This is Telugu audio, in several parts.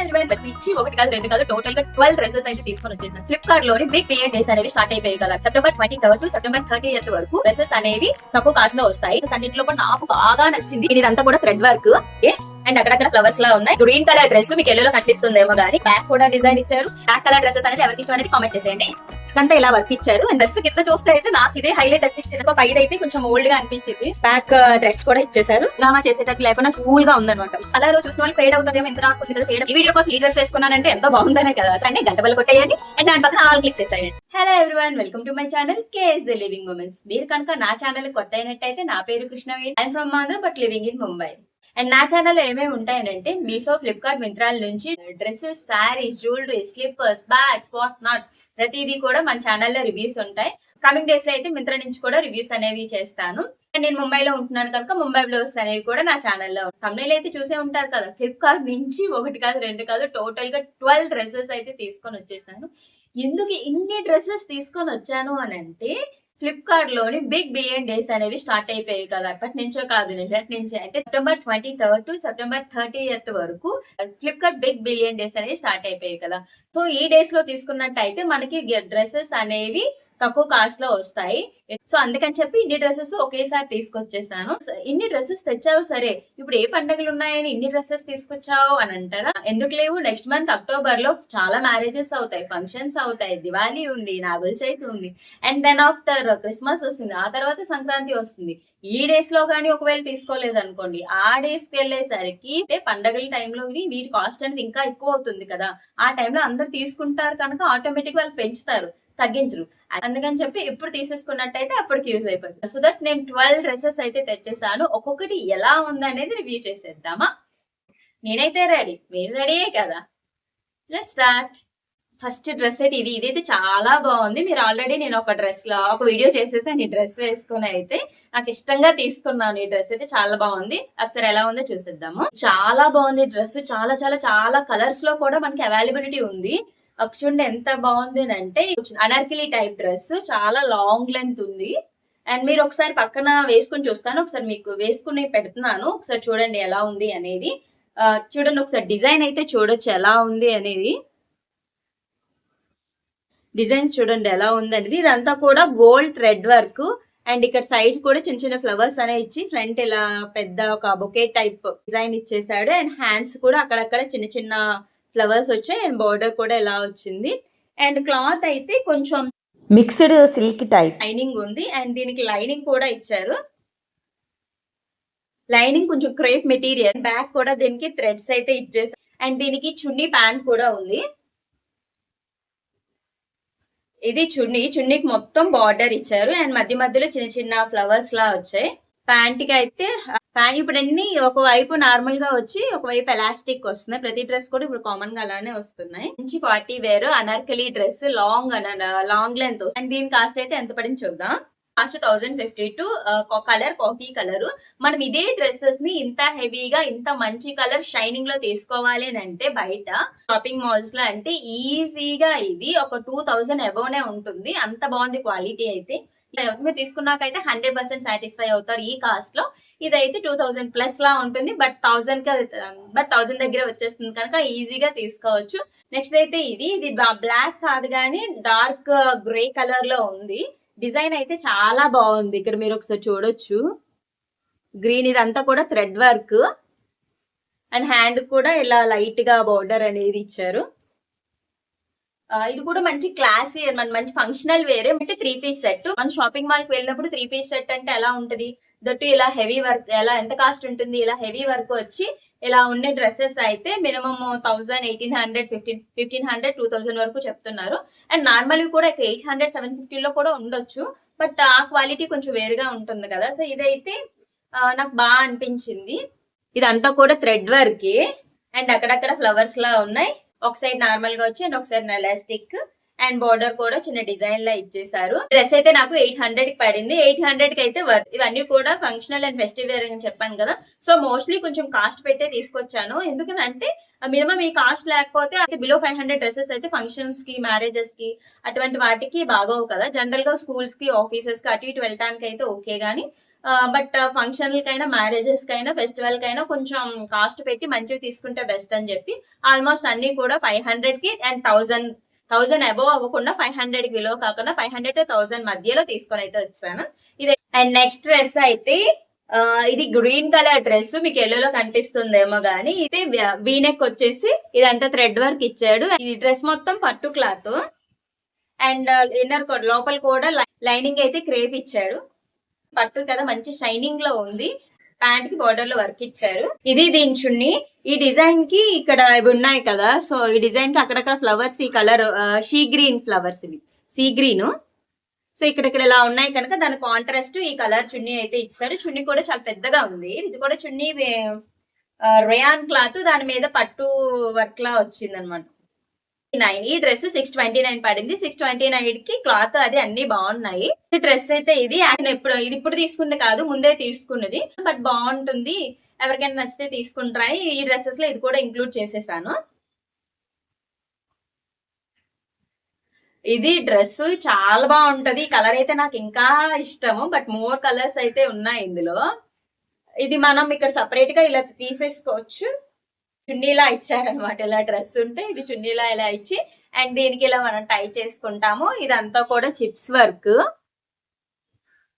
ఇచ్చి ఒకటి కాదు రెండు కాదు టోటల్ గా 12 డ్రెస్సెస్ అయితే తీసుకొని వచ్చేసాను. ఫ్లిప్కార్ట్ లోని బిగ్ బిలియన్ డేస్ అనేవి స్టార్ట్ అయిపోయాయి కదా. September 23rd to September 30th వరకు డ్రెస్సెస్ అనేవి తక్కువ కాస్ట్ లో వస్తాయి. అన్నింటిలో కూడా నాకు బాగా నచ్చింది ఇదంతా కూడా థ్రెడ్ వర్క్ అండ్ అక్కడక్కడ ఫ్లవర్స్ లా ఉన్నాయి. గ్రీన్ కలర్ డ్రెస్ మీకు ఎల్లో కనిపిస్తుందేమో గానీ బ్యాక్ కూడా డిజైన్ ఇచ్చారు. బ్లాక్ కలర్ డ్రెస్సెస్ అనేది ఎవరికి ఇష్టం అనేది కామెంట్ చేసేయండి. అంతా ఇలా వర్క్ ఇచ్చారు. అండ్ డ్రెస్ కింద చూస్తే అయితే నాకు ఇదే హైలైట్ అనిపించింది. పైన అయితే కొంచెం ఓల్డ్ గా అనిపించింది. బ్యాక్ థ్రెడ్స్ కూడా ఇచ్చేసారు. నామా చేసేటట్టు లేకుండా కూల్ గా ఉందన్నమాట. అలా చూసిన వాళ్ళు ఫేడ్ అవుతుందేమో ఎంత రాకుంది కదా ఫేడ్. ఈ వీడియో కోసం ఈ డ్రెస్ వేసుకున్నానంటే ఎంతో బాగుందనే కదా. అంటే గంట బల్ల కొట్టేయండి అండ్ దాని పక్కన ఆల్ క్లిక్ చేసేయండి. Hello everyone, welcome to my channel KS the living women's. మీరు కనుక నా ఛానల్ కొత్త అయినట్టయితే నా పేరు Krishnaveni. I'm from Andhra but living in Mumbai. And నా ఛానల్లో ఏమేమి ఉంటాయనంటే మీషో, ఫ్లిప్కార్ట్, మింత్రాల నుంచి dresses, saris, jewellery, slippers, bags, what not ప్రతిదీ కూడా మన ఛానల్లో రివ్యూస్ ఉంటాయి. కమింగ్ డేస్ లో అయితే మింత్రా నుంచి కూడా రివ్యూస్ అనేవి చేస్తాను. అండ్ నేను ముంబైలో ఉంటున్నాను కనుక ముంబై బ్లౌజ్ అనేవి కూడా నా ఛానల్లో తమిళ అయితే చూసే ఉంటారు కదా. ఫ్లిప్కార్ట్ నుంచి ఒకటి కాదు రెండు కాదు టోటల్ గా 12 డ్రెస్సెస్ అయితే తీసుకొని వచ్చేసాను. ఎందుకు ఇన్ని డ్రెస్సెస్ తీసుకొని వచ్చాను అని అంటే ఫ్లిప్కార్ట్ లోని బిగ్ బిలియన్ డేస్ అనేవి స్టార్ట్ అయిపోయాయి కదా. అప్పటి నుంచో కాదు నిన్నటి నుంచి, అంటే September 23rd to September 30th వరకు ఫ్లిప్కార్ట్ బిగ్ బిలియన్ డేస్ అనేవి స్టార్ట్ అయిపోయాయి కదా. సో ఈ డేస్ లో తీసుకున్నట్టయితే మనకి డ్రెస్సెస్ అనేవి తక్కువ కాస్ట్ లో వస్తాయి. సో అందుకని చెప్పి ఇన్ని డ్రెస్సెస్ ఒకేసారి తీసుకొచ్చేసాను. ఇన్ని డ్రెస్సెస్ తెచ్చావు సరే, ఇప్పుడు ఏ పండుగలు ఉన్నాయని ఇన్ని డ్రెస్సెస్ తీసుకొచ్చావు అని అంటారా? ఎందుకు లేవు, నెక్స్ట్ మంత్ అక్టోబర్ లో చాలా మ్యారేజెస్ అవుతాయి, ఫంక్షన్స్ అవుతాయి, దివాళీ ఉంది, నాగుల చవితి ఉంది, అండ్ దెన్ ఆఫ్టర్ క్రిస్మస్ వస్తుంది, ఆ తర్వాత సంక్రాంతి వస్తుంది. ఈ డేస్ లో గానీ ఒకవేళ తీసుకోలేదు అనుకోండి, ఆ డేస్ కి వెళ్ళేసరికి పండగల టైంలో వీటి కాస్ట్ అనేది ఇంకా ఎక్కువ అవుతుంది కదా. ఆ టైంలో అందరు తీసుకుంటారు కనుక ఆటోమేటిక్ వాళ్ళు పెంచుతారు, తగ్గించరు. అందుకని చెప్పి ఇప్పుడు తీసేసుకున్నట్టయితే అప్పటికి యూజ్ అయిపోతుంది. సో దట్ నేను 12 డ్రెస్సెస్ అయితే తెచ్చేసాను. ఒక్కొక్కటి ఎలా ఉంది అనేది రివ్యూ చేసేద్దామా? నేనైతే రెడీ, మీరు రెడీయే కదా. Let's start. ఫస్ట్ డ్రెస్ అయితే ఇదైతే చాలా బాగుంది. మీరు ఆల్రెడీ నేను ఒక డ్రెస్ లో ఒక వీడియో చేసేసాను. ఈ డ్రెస్ వేసుకుని అయితే నాకు ఇష్టంగా తీసుకున్నాను. ఈ డ్రెస్ అయితే చాలా బాగుంది. ఒకసారి ఎలా ఉందో చూసేద్దాము. చాలా బాగుంది డ్రెస్. చాలా చాలా చాలా కలర్స్ లో కూడా మనకి అవైలబిలిటీ ఉంది. చూడండి ఎంత బాగుంది అంటే అనార్కలి టైప్ డ్రెస్, చాలా లాంగ్ లెంత్ ఉంది. అండ్ మీరు ఒకసారి పక్కన వేసుకుని చూస్తాను, ఒకసారి మీకు వేసుకుని పెడుతున్నాను, ఒకసారి చూడండి ఎలా ఉంది అనేది. చూడండి ఒకసారి డిజైన్ అయితే చూడొచ్చు ఎలా ఉంది అనేది. డిజైన్ చూడండి ఎలా ఉంది అనేది. ఇదంతా కూడా గోల్డ్ థ్రెడ్ వర్క్ అండ్ ఇక్కడ సైడ్ కూడా చిన్న చిన్న ఫ్లవర్స్ అనే ఇచ్చి ఫ్రంట్ ఇలా పెద్ద ఒక బొకే టైప్ డిజైన్ ఇచ్చేసాడు. అండ్ హ్యాండ్స్ కూడా అక్కడక్కడ చిన్న చిన్న ఫ్లవర్స్ వచ్చాయి అండ్ బార్డర్ కూడా ఎలా వచ్చింది. అండ్ క్లాత్ అయితే కొంచెం మిక్స్డ్ సిల్క్ టైప్ లైనింగ్ ఉంది. అండ్ దీనికి లైనింగ్ కూడా ఇచ్చారు. లైనింగ్ కొంచెం క్రేప్ మెటీరియల్. బ్యాక్ కూడా దీనికి థ్రెడ్స్ అయితే ఇచ్చేసారు. అండ్ దీనికి చున్నీ ప్యాంట్ కూడా ఉంది. ఇది చున్నీకి మొత్తం బార్డర్ ఇచ్చారు అండ్ మధ్య మధ్యలో చిన్న చిన్న ఫ్లవర్స్ లా వచ్చాయి. ప్యాంట్ కి అయితే ప్యాంట్ ఇప్పుడు అన్ని ఒకవైపు నార్మల్ గా వచ్చి ఒకవైపు ఎలాస్టిక్ వస్తున్నాయి. ప్రతి డ్రెస్ కూడా ఇప్పుడు కామన్ గా అలానే వస్తున్నాయి. మంచి party wear Anarkali dress, long length. And దీని కాస్ట్ అయితే ఎంత పడింది చూద్దాం. కాస్ట్ 1052. Colour coffee colour. మనం ఇదే డ్రెస్సెస్ ని ఇంత హెవీగా ఇంత మంచి కలర్ షైనింగ్ లో తీసుకోవాలి అని అంటే బయట షాపింగ్ మాల్స్ లో అంటే ఈజీగా ఇది ఒక 2000 అబోవ్ ఉంటుంది. అంత బాగుంది క్వాలిటీ అయితే. మీరు తీసుకున్నాకైతే 100% సాటిస్ఫై అవుతారు ఈ కాస్ట్ లో. ఇదైతే 2000 ప్లస్ లా ఉంటుంది, బట్ 1000 దగ్గర వచ్చేస్తుంది కనుక ఈజీగా తీసుకోవచ్చు. నెక్స్ట్ అయితే ఇది బ్లాక్ కాదు కానీ డార్క్ గ్రే కలర్ లో ఉంది. డిజైన్ అయితే చాలా బాగుంది. ఇక్కడ మీరు ఒకసారి చూడొచ్చు గ్రీన్. ఇదంతా కూడా థ్రెడ్ వర్క్ అండ్ హ్యాండ్ కూడా ఇలా లైట్ గా బోర్డర్ అనేది ఇచ్చారు. ఇది కూడా మంచి క్లాసీ, మంచి ఫంక్షనల్ వేరే. అంటే 3 పీస్ సెట్. మన షాపింగ్ మాల్ కి వెళ్ళినప్పుడు 3 పీస్ సెట్ అంటే ఎలా ఉంటది, దట్టు ఇలా హెవీ వర్క్. ఎంత కాస్ట్ ఉంటుంది, ఇలా హెవీ వర్క్ వచ్చి ఇలా ఉన్న డ్రెస్సెస్ అయితే మినిమం 1000, 1800, 1500, 2000 వరకు చెప్తున్నారు. అండ్ నార్మల్ కూడా 800, 750 లో కూడా ఉండొచ్చు, బట్ ఆ క్వాలిటీ కొంచెం వేరుగా ఉంటుంది కదా. సో ఇదైతే నాకు బాగా అనిపించింది. ఇదంతా కూడా థ్రెడ్ వర్క్ అండ్ అక్కడక్కడ ఫ్లవర్స్ లా ఉన్నాయి. ఒక సైడ్ నార్మల్ గా వచ్చి అండ్ ఒక సైడ్ ఎలాస్టిక్ అండ్ బార్డర్ కూడా చిన్న డిజైన్ లా ఇచ్చేసారు. డ్రెస్ అయితే నాకు 800 కి పడింది. 800 కి అయితే ఇవన్నీ కూడా ఫంక్షనల్ అండ్ ఫెస్టివ్ వేర్ అని చెప్పాను కదా. సో మోస్ట్లీ కొంచెం కాస్ట్ పెట్టే తీసుకొచ్చాను. ఎందుకంటే మినిమం ఈ కాస్ట్ లేకపోతే అయితే బిలో 500 డ్రెస్సెస్ అయితే ఫంక్షన్స్ కి, మ్యారేజెస్ కి అటువంటి వాటికి బాగోవు కదా. జనరల్ గా స్కూల్స్ కి, ఆఫీసెస్ కి అటు ఇటు వెళ్ళటానికి అయితే ఓకే గానీ బట్ ఫంక్షన్లకైనా, మ్యారేజెస్ కైనా, ఫెస్టివల్ కైనా కొంచెం కాస్ట్ పెట్టి మంచివి తీసుకుంటే బెస్ట్ అని చెప్పి ఆల్మోస్ట్ అన్ని కూడా 500 కి అండ్ 1000 అబోవ్ అవ్వకుండా 500 కి విలువ కాకుండా 500 to 1000 మధ్యలో తీసుకొని అయితే వచ్చాను. ఇది అండ్ నెక్స్ట్ డ్రెస్ అయితే ఇది గ్రీన్ కలర్ డ్రెస్, మీకు ఎల్లోలో కనిపిస్తుందేమో గానీ ఇది వీనెక్ వచ్చేసి ఇదంతా థ్రెడ్ వర్క్ ఇచ్చాడు. ఈ డ్రెస్ మొత్తం పట్టు క్లాత్ అండ్ ఇన్నర్ లోపల కూడా లైనింగ్ అయితే క్రేప్ ఇచ్చాడు. పట్టు కదా, మంచి షైనింగ్ లో ఉంది. ప్యాంట్ కి బార్డర్ లో వర్క్ ఇచ్చారు. ఇది దీని చున్నీ. ఈ డిజైన్ కి ఇక్కడ ఇవి ఉన్నాయి కదా, సో ఈ డిజైన్ కి అక్కడక్కడ ఫ్లవర్స్ ఈ కలర్ షీ గ్రీన్ ఫ్లవర్స్, ఇవి సీ గ్రీన్. సో ఇక్కడ ఇలా ఉన్నాయి కనుక దాని కాంట్రాస్ట్ ఈ కలర్ చున్నీ అయితే ఇచ్చారు. చున్నీ కూడా చాలా పెద్దగా ఉంది. ఇది కూడా చున్నీ రేయాన్ క్లాత్, దాని మీద పట్టు వర్క్ లా వచ్చింది అనమాట. ఈ డ్రెస్ 629 పడింది. 629 కి క్లాత్ అది అన్ని బాగున్నాయి. ఈ డ్రెస్ అయితే ఇది ఇప్పుడు తీసుకుంది కాదు, ముందే తీసుకున్నది. బట్ బాగుంటుంది, ఎవరికైనా నచ్చితే తీసుకుంటారని ఈ డ్రెస్సెస్ లో ఇది కూడా ఇంక్లూడ్ చేసేసాను. ఇది డ్రెస్ చాలా బాగుంటది. ఈ కలర్ అయితే నాకు ఇంకా ఇష్టము, బట్ మోర్ కలర్స్ అయితే ఉన్నాయి ఇందులో. ఇది మనం ఇక్కడ సపరేట్ గా ఇలా తీసేసుకోవచ్చు. చున్నీలా ఇచ్చారనమాట. ఇలా డ్రెస్ ఉంటే ఇది చున్నీలా ఇలా ఇచ్చి అండ్ దీనికి ఇలా మనం టై చేసుకుంటాము. ఇదంతా కూడా చిప్స్ వర్క్,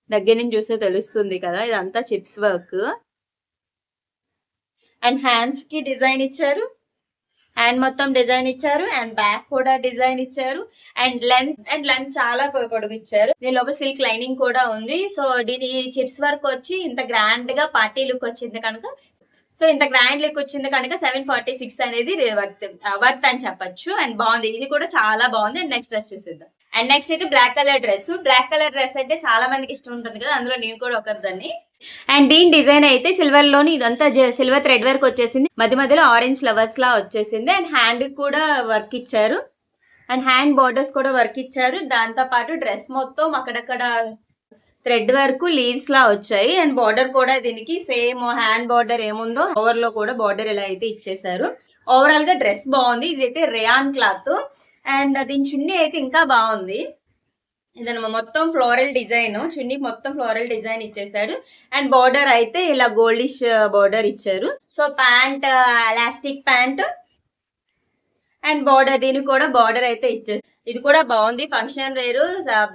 దగ్గర నుంచి చూస్తే తెలుస్తుంది కదా, ఇదంతా చిప్స్ వర్క్. అండ్ హ్యాండ్స్ కి డిజైన్ ఇచ్చారు, హ్యాండ్ మొత్తం డిజైన్ ఇచ్చారు అండ్ బ్యాక్ కూడా డిజైన్ ఇచ్చారు అండ్ లెంత్ చాలా పొడుగు ఇచ్చారు. దీని లోపల సిల్క్ లైనింగ్ కూడా ఉంది. సో దీని చిప్స్ వర్క్ వచ్చి ఇంత గ్రాండ్ గా పార్టీ లుక్ వచ్చింది కనుక, సో ఇంత గ్రాండ్ లుక్ వచ్చింది కనుక 746 అనేది వర్త్ అని చెప్పొచ్చు. అండ్ బాగుంది, ఇది కూడా చాలా బాగుంది. అండ్ నెక్స్ట్ డ్రెస్ చూసేద్దాం. అండ్ నెక్స్ట్ అయితే black colour dress. Black colour dress అంటే చాలా మందికి ఇష్టం ఉంటుంది కదా, అందులో నేను కూడా ఒకరిదాన్ని. అండ్ దీని డిజైన్ అయితే సిల్వర్ లోని ఇదంతా సిల్వర్ థ్రెడ్ వర్క్ వచ్చేసింది, మధ్యలో ఆరెంజ్ ఫ్లవర్స్ లా వచ్చేసింది. అండ్ హ్యాండ్ కూడా వర్క్ ఇచ్చారు అండ్ హ్యాండ్ బార్డర్స్ కూడా వర్క్ ఇచ్చారు. దాంతో పాటు డ్రెస్ మొత్తం అక్కడక్కడ థ్రెడ్ వర్క్ లీవ్స్ లా వచ్చాయి. అండ్ బార్డర్ కూడా దీనికి సేమ్ హ్యాండ్ బార్డర్ ఏముందో ఓవర్ లో కూడా బార్డర్ ఇలా అయితే ఇచ్చేసారు. ఓవరాల్ గా డ్రెస్ బాగుంది. ఇదైతే రేయాన్ క్లాత్ అండ్ దీని చున్నీ అయితే ఇంకా బాగుంది. ఇదన్నమా మొత్తం ఫ్లోరల్ డిజైన్, చున్నీ మొత్తం ఫ్లోరల్ డిజైన్ ఇచ్చేసాడు. అండ్ బార్డర్ అయితే ఇలా గోల్డిష్ బార్డర్ ఇచ్చారు. So pant elastic pant and border, దీనికి కూడా బార్డర్ అయితే ఇచ్చేసారు. ఇది కూడా బాగుంది, ఫంక్షన్ వేరు.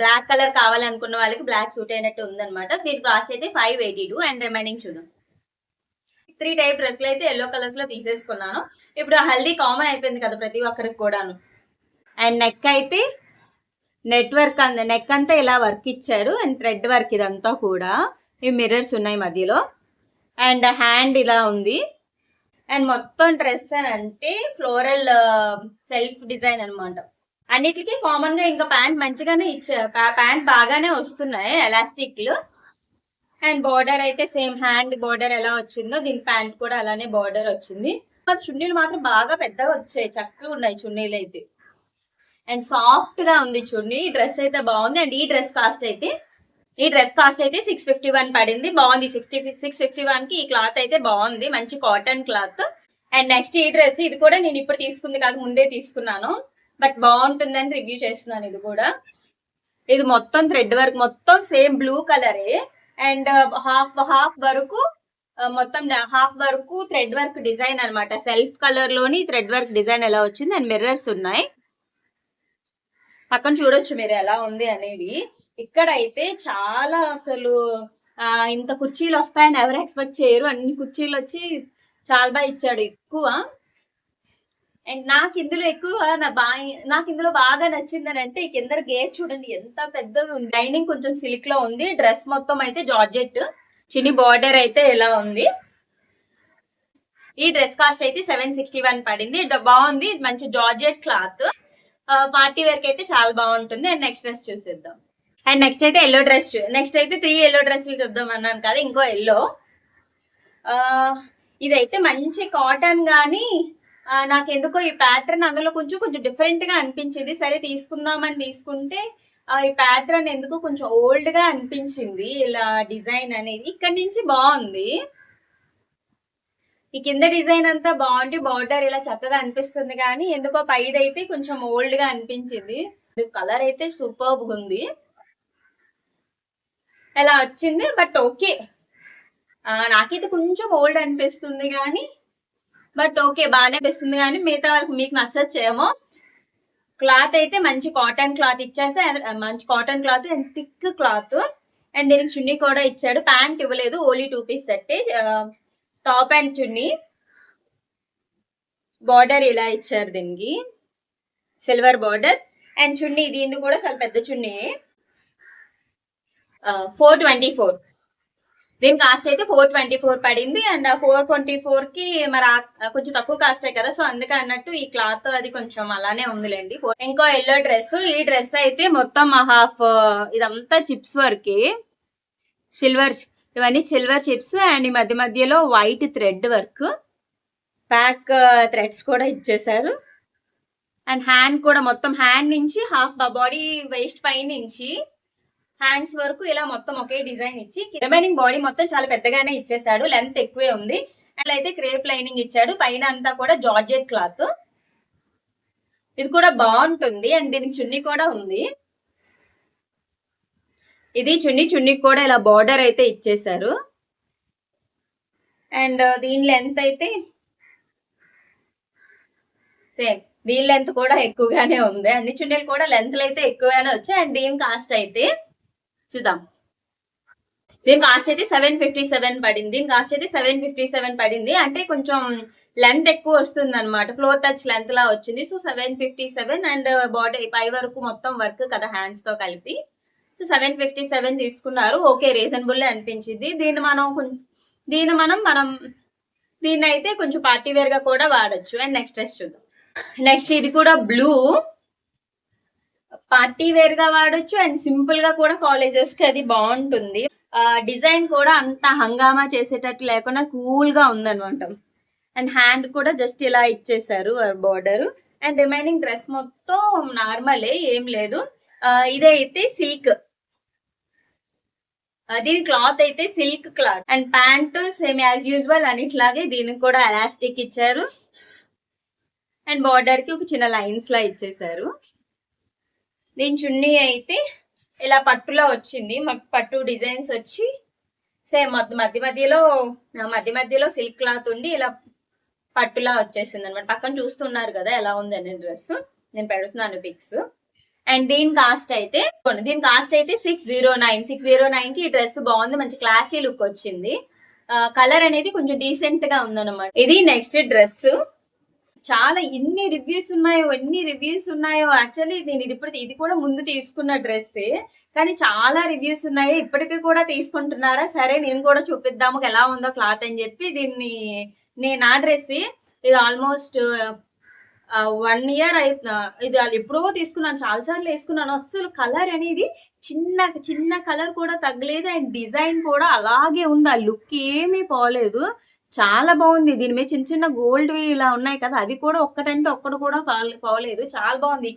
బ్లాక్ కలర్ కావాలనుకున్న వాళ్ళకి బ్లాక్ సూట్ అయినట్టు ఉందన్నమాట. దీని కాస్ట్ అయితే 582. అండ్ రిమైనింగ్ చూద్దాం. 3 టైప్ డ్రెస్లు అయితే ఎల్లో కలర్స్ లో తీసేసుకున్నాను. ఇప్పుడు హల్దీ కామన్ అయిపోయింది కదా ప్రతి ఒక్కరికి కూడాను. అండ్ నెక్ అయితే నెట్ వర్క్ నెక్ అంతా ఇలా వర్క్ ఇచ్చారు అండ్ థ్రెడ్ వర్క్ ఇదంతా కూడా. ఈ మిర్రర్స్ ఉన్నాయి మధ్యలో అండ్ హ్యాండ్ ఇలా ఉంది. అండ్ మొత్తం డ్రెస్ అని అంటే ఫ్లోరల్ సెల్ఫ్ డిజైన్ అనమాట. అన్నిటికీ కామన్ గా ఇంకా ప్యాంట్ మంచిగానే ఇచ్చారు, ప్యాంట్ బాగానే వస్తున్నాయి ఎలాస్టిక్లు. అండ్ బార్డర్ అయితే సేమ్ హ్యాండ్ బార్డర్ ఎలా వచ్చిందో దీని ప్యాంట్ కూడా అలానే బార్డర్ వచ్చింది. చున్నీలు మాత్రం బాగా పెద్దగా వచ్చాయి, చక్కగా ఉన్నాయి చున్నీలు అయితే. అండ్ సాఫ్ట్ గా ఉంది చున్నీ. డ్రెస్ అయితే బాగుంది. అండ్ ఈ డ్రెస్ కాస్ట్ అయితే 651 పడింది. బాగుంది. 651 కి ఈ క్లాత్ అయితే బాగుంది, మంచి కాటన్ క్లాత్. అండ్ నెక్స్ట్ ఈ డ్రెస్, ఇది కూడా నేను ఇప్పుడు తీసుకుంది కాదు, ముందే తీసుకున్నాను, బట్ బాగుంటుందని రివ్యూ చేస్తున్నాను. ఇది కూడా, ఇది మొత్తం థ్రెడ్ వర్క్, మొత్తం సేమ్ బ్లూ కలరే అండ్ హాఫ్ వరకు మొత్తం హాఫ్ వరకు థ్రెడ్ వర్క్ డిజైన్ అనమాట. సెల్ఫ్ కలర్ లోని థ్రెడ్ వర్క్ డిజైన్ ఎలా వచ్చింది అండ్ మిర్రర్స్ ఉన్నాయి. పక్కన చూడొచ్చు మీరు ఎలా ఉంది అనేది. ఇక్కడ అయితే చాలా అసలు ఇంత కుర్చీలు వస్తాయని ఎవరు ఎక్స్పెక్ట్ చేయరు. అన్ని కుర్చీలు వచ్చి చాలా బాగా ఇచ్చాడు, ఎక్కువ. అండ్ నాకు ఇందులో బాగా నచ్చింది అని అంటే కింద గేర్ చూడండి ఎంత పెద్దది ఉంది. లైనింగ్ కొంచెం సిల్క్ లో ఉంది. డ్రెస్ మొత్తం అయితే జార్జెట్, చిన్ని బార్డర్ అయితే ఎలా ఉంది. ఈ డ్రెస్ కాస్ట్ అయితే 761 పడింది. బాగుంది, మంచి జార్జెట్ క్లాత్. పార్టీ వేర్ కి అయితే చాలా బాగుంటుంది. అండ్ నెక్స్ట్ డ్రెస్ చూసేద్దాం. అండ్ నెక్స్ట్ అయితే ఎల్లో డ్రెస్. నెక్స్ట్ అయితే 3 ఎల్లో డ్రెస్లు చూద్దాం అన్నాను కదా, ఇంకో ఎల్లో. ఇదైతే మంచి కాటన్ గానీ నాకు ఎందుకో ఈ ప్యాటర్న్ అందులో కొంచెం డిఫరెంట్ గా అనిపించింది. సరే తీసుకుందామని తీసుకుంటే ఈ ప్యాటర్న్ ఎందుకు కొంచెం ఓల్డ్ గా అనిపించింది. ఇలా డిజైన్ అనేది ఇక్కడ నుంచి బాగుంది. ఈ కింద డిజైన్ అంతా బాగుంది, బార్డర్ ఇలా చక్కగా అనిపిస్తుంది, కానీ ఎందుకో పైదైతే కొంచెం ఓల్డ్ గా అనిపించింది. కలర్ అయితే సూపర్బ్ ఉంది. ఇలా వచ్చింది. బట్ ఓకే, నాకైతే కొంచెం ఓల్డ్ అనిపిస్తుంది కానీ, బట్ ఓకే బాగానే అనిపిస్తుంది కానీ మిగతా వాళ్ళకి మీకు నచ్చచ్చేమో. క్లాత్ అయితే మంచి కాటన్ క్లాత్ ఇచ్చేసి, మంచి cotton cloth and thick cloth. And దీనికి చున్నీ కూడా ఇచ్చాడు. ప్యాంట్ ఇవ్వలేదు, only 2 piece set. Top and chunni, border ఇలా ఇచ్చారు దీనికి, సిల్వర్ బార్డర్. అండ్ చున్నీ దీనికి కూడా చాలా పెద్ద చున్నీ, 424. దీని కాస్ట్ అయితే 424 పడింది. అండ్ 424 కి మరి కొంచెం తక్కువ కాస్టే కదా, సో అందుకే అన్నట్టు ఈ క్లాత్ అది కొంచెం అలానే ఉందిలేండి. ఇంకో ఎల్లో డ్రెస్. ఈ డ్రెస్ అయితే మొత్తం హాఫ్ ఇదంతా చిప్స్ వర్కే, సిల్వర్, ఇవన్నీ సిల్వర్ చిప్స్. అండ్ ఈ మధ్య మధ్యలో white thread work, back threads కూడా ఇచ్చేసారు. అండ్ హ్యాండ్ కూడా మొత్తం హ్యాండ్ నుంచి హాఫ్ బాడీ వేస్ట్ పై నుంచి హ్యాండ్స్ వరకు ఇలా మొత్తం ఒకే డిజైన్ ఇచ్చి, రిమైనింగ్ బాడీ మొత్తం చాలా పెద్దగానే ఇచ్చేసాడు, లెంత్ ఎక్కువే ఉంది. అలా అయితే క్రేప్ లైనింగ్ ఇచ్చాడు. పైన అంతా కూడా జార్జెట్ క్లాత్, ఇది కూడా బాగుంటుంది. అండ్ దీనికి చున్నీ కూడా ఉంది. ఇది చున్నీకి కూడా ఇలా బార్డర్ అయితే ఇచ్చేసారు. అండ్ దీని లెంత్ అయితే సేమ్, దీని లెంత్ కూడా ఎక్కువగానే ఉంది. అన్ని చున్నీలు కూడా లెంత్లు అయితే ఎక్కువగానే వచ్చాయి. అండ్ దీని కాస్ట్ అయితే చూద్దాం. దీని కాస్ట్ అయితే 757 పడింది. దీని కాస్ట్ అయితే 757 పడింది. అంటే కొంచెం లెంత్ ఎక్కువ వస్తుంది అనమాట, ఫ్లోర్ టచ్ లెంత్ లా వచ్చింది. సో 757. అండ్ బాడీ పై వరకు మొత్తం వర్క్ కదా హ్యాండ్స్ తో కలిపి, సో 757 తీసుకున్నారు. ఓకే, రీజనబుల్ అనిపించింది. దీన్ని అయితే కొంచెం పార్టీ వేర్ గా కూడా వాడచ్చు. అండ్ నెక్స్ట్ డ్రెస్ చూద్దాం. నెక్స్ట్ ఇది కూడా బ్లూ, పార్టీ వేర్ గా వాడచ్చు అండ్ సింపుల్ గా కూడా కాలేజెస్ కి అది బాగుంటుంది. డిజైన్ కూడా అంత హంగామా చేసేటట్టు లేకుండా కూల్ గా ఉందన్నమాట. అండ్ హ్యాండ్ కూడా జస్ట్ ఇలా ఇచ్చేసారు బార్డర్. అండ్ రిమైనింగ్ డ్రెస్ మొత్తం నార్మలే, ఏం లేదు. ఇదైతే సిల్క్, దీని క్లాత్ అయితే silk cloth. And pant same as usual అన్నిట్లాగే దీనికి కూడా ఎలాస్టిక్ ఇచ్చారు. అండ్ బార్డర్ కి ఒక చిన్న లైన్స్ లా ఇచ్చేసారు. దీని చున్నీ అయితే ఇలా పట్టులో వచ్చింది, మాకు పట్టు డిజైన్స్ వచ్చి సేమ్ మధ్య మధ్యలో సిల్క్ క్లాత్ ఉండి ఇలా పట్టులా వచ్చేసింది అనమాట. పక్కన చూస్తున్నారు కదా ఎలా ఉంది అనే డ్రెస్, నేను పెడుతున్నాను పిక్స్. అండ్ దీని కాస్ట్ అయితే 609 కి ఈ డ్రెస్ బాగుంది, మంచి క్లాసీ లుక్ వచ్చింది. కలర్ అనేది కొంచెం డీసెంట్ గా ఉందన్నమాట. ఇది నెక్స్ట్ డ్రెస్. చాలా ఎన్ని రివ్యూస్ ఉన్నాయో యాక్చువల్లీ నేను ఇది కూడా ముందు తీసుకున్న డ్రెస్, కానీ చాలా రివ్యూస్ ఉన్నాయి. ఇప్పటికీ కూడా తీసుకుంటున్నారా, సరే నేను కూడా చూపిద్దాము ఎలా ఉందో క్లాత్ అని చెప్పి నా డ్రెస్ ఇది ఆల్మోస్ట్ 1 year ఇది ఎప్పుడో తీసుకున్నాను, చాలా సార్లు వేసుకున్నాను. అసలు కలర్ అనేది చిన్న కలర్ కూడా తగ్గలేదు. అండ్ డిజైన్ కూడా అలాగే ఉంది, ఆ లుక్ ఏమీ పోలేదు, చాలా బాగుంది. దీని మీద చిన్న గోల్డ్ ఇలా ఉన్నాయి కదా, అవి కూడా ఒక్కటంటే ఒక్కడు కూడా పోలేదు, చాలా బాగుంది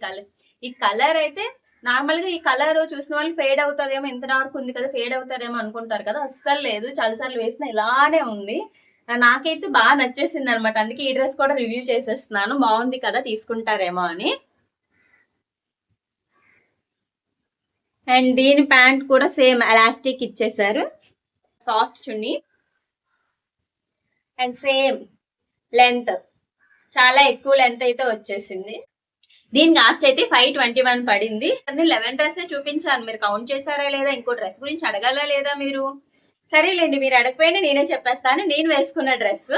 ఈ కలర్ అయితే. నార్మల్ గా ఈ కలర్ చూసిన వాళ్ళు ఫేడ్ అవుతుందేమో, ఇంత డార్క్ ఉంది కదా ఫేడ్ అవుతారేమో అనుకుంటారు కదా, అస్సలు లేదు, చాలా సార్లు వేసిన ఇలానే ఉంది. నాకైతే బాగా నచ్చేసింది అనమాట, అందుకే ఈ డ్రెస్ కూడా రివ్యూ చేసేస్తున్నాను, బాగుంది కదా తీసుకుంటారేమో అని. అండ్ దీని ప్యాంట్ కూడా సేమ్ ఎలాస్టిక్ ఇచ్చేసారు, soft chunni and same length, చాలా ఎక్కువ లెంత్ అయితే వచ్చేసింది. దీని కాస్ట్ అయితే 521 పడింది. 11 డ్రెస్ చూపించాను, మీరు కౌంట్ చేశారా లేదా, ఇంకో డ్రెస్ గురించి అడగాలా లేదా మీరు? సరేలేండి, మీరు అడగపోయినా నేనే చెప్పేస్తాను. నేను వేసుకున్న డ్రెస్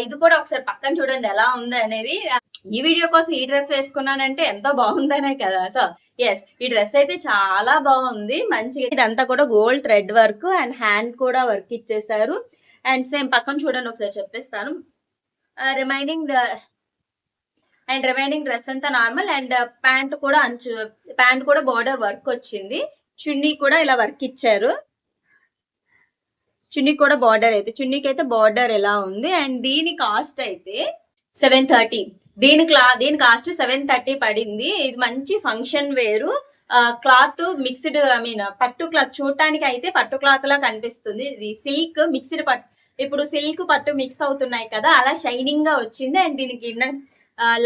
ఇది కూడా ఒకసారి పక్కన చూడండి ఎలా ఉంది అనేది. ఈ వీడియో కోసం ఈ డ్రెస్ వేసుకున్నానంటే ఎంతో బాగుందనే కదా. సో ఎస్, ఈ డ్రెస్ అయితే చాలా బాగుంది, మంచిగా. ఇదంతా కూడా gold thread work and hand కూడా వర్క్ ఇచ్చేసారు. అండ్ సేమ్ పక్కన చూడండి ఒకసారి చెప్పేస్తాను. రిమైనింగ్ డ్రెస్ అంతా నార్మల్. అండ్ ప్యాంట్ కూడా బార్డర్ వర్క్ వచ్చింది. చున్నీ కూడా ఇలా వర్క్ ఇచ్చారు, చున్నీ కూడా బార్డర్ అయితే, చున్నీకి అయితే బార్డర్ ఎలా ఉంది. అండ్ దీని కాస్ట్ అయితే 730. దీని కాస్ట్ 730 పడింది. ఇది మంచి ఫంక్షన్ వేరు క్లాత్, మిక్స్డ్ పట్టు క్లాత్. చూడటానికి అయితే పట్టు క్లాత్ లా కనిపిస్తుంది. ఇది సిల్క్ మిక్స్డ్ పట్టు, ఇప్పుడు సిల్క్ పట్టు మిక్స్ అవుతున్నాయి కదా, అలా షైనింగ్ గా వచ్చింది. అండ్ దీనికి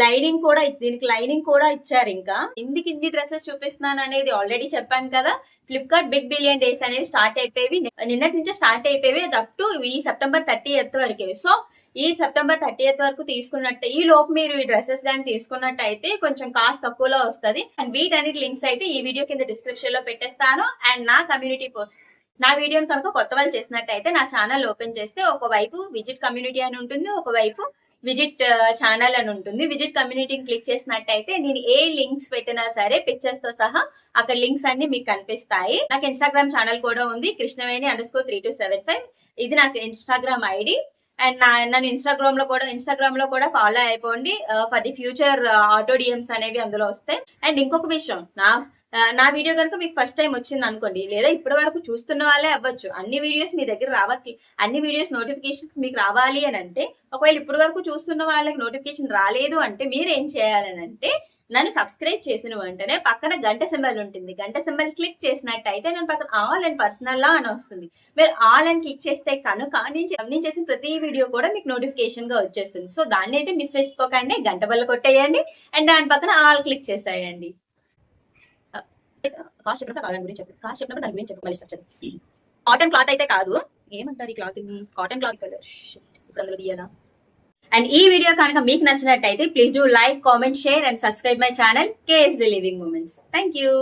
లైనింగ్ కూడా దీనికి లైనింగ్ కూడా ఇచ్చారు. ఇంకా ఎందుకు ఇన్ని డ్రెస్సెస్ చూపిస్తున్నాను అనేది ఆల్రెడీ చెప్పాను కదా. ఫ్లిప్కార్ట్ బిగ్ బిలియన్ డేస్ అనేవి స్టార్ట్ అయిపోయి నిన్నటి నుంచే స్టార్ట్ అయిపోయి అప్ టు ఈ సెప్టెంబర్ 30th వరకే. సో ఈ సెప్టెంబర్ 30th వరకు తీసుకున్నట్టు ఈ లోపు మీరు ఈ డ్రెస్సెస్ కానీ తీసుకున్నట్టయితే కొంచెం కాస్ట్ తక్కువలో వస్తుంది. అండ్ వీటన్నిటి లింక్స్ అయితే ఈ వీడియో కింద డిస్క్రిప్షన్ లో పెట్టేస్తాను. అండ్ నా కమ్యూనిటీ పోస్ట్ నా వీడియోని కనుక కొత్త వాళ్ళు చేసినట్టయితే నా ఛానల్ ఓపెన్ చేస్తే ఒకవైపు విజిట్ కమ్యూనిటీ అని ఉంటుంది, ఒకవైపు విజిట్ ఛానల్ అని ఉంటుంది. విజిట్ కమ్యూనిటీని క్లిక్ చేసినట్టయితే నేను ఏ లింక్స్ పెట్టినా సరే పిక్చర్స్ తో సహా అక్కడ లింక్స్ అన్ని మీకు కనిపిస్తాయి. నాకు ఇన్స్టాగ్రామ్ ఛానల్ కూడా ఉంది, కృష్ణవేణి_3275. ఇది నాకు ఇన్స్టాగ్రామ్ ఐడి. అండ్ నన్ను ఇన్స్టాగ్రామ్ లో కూడా ఫాలో అయిపోండి. For the future auto DMs అనేవి అందులో వస్తాయి. అండ్ ఇంకొక విషయం, నా వీడియో కనుక మీకు ఫస్ట్ టైం వచ్చింది అనుకోండి, లేదా ఇప్పటి వరకు చూస్తున్న వాళ్ళే అవ్వచ్చు, అన్ని వీడియోస్ మీ దగ్గర అన్ని వీడియోస్ నోటిఫికేషన్స్ మీకు రావాలి అని అంటే, ఒకవేళ ఇప్పటి వరకు చూస్తున్న వాళ్ళకి నోటిఫికేషన్ రాలేదు అంటే మీరు ఏం చేయాలని అంటే, నన్ను సబ్స్క్రైబ్ చేసిన వెంటనే పక్కన గంట సింబల్ ఉంటుంది. గంట సింబల్ క్లిక్ చేసినట్టయితే నేను పక్కన ఆల్ అండ్ పర్సనల్ లా అని వస్తుంది. మీరు ఆల్ అని క్లిక్ చేస్తే కనుక నేను చేసిన ప్రతి వీడియో కూడా మీకు నోటిఫికేషన్ గా వచ్చేస్తుంది. సో దాన్ని అయితే మిస్ చేసుకోకండి, గంట బల్ల కొట్టేయండి అండ్ దాని పక్కన ఆల్ క్లిక్ చేసేయండి. కాస్ట్ చెప్పినప్పుడు దాని గురించి చెప్పు మళ్ళీ స్ట్రక్చర్. కాటన్ క్లాత్ అయితే కాదు, ఏమంటారు ఈ క్లాత్ ని, కాటన్ క్లాత్ కలర్. ఇప్పుడు అందులో తీయాలా? అండ్ ఈ వీడియో కనుక మీకు నచ్చినట్టయితే please do like, comment, share and subscribe my channel KSD Living Moments. Thank you.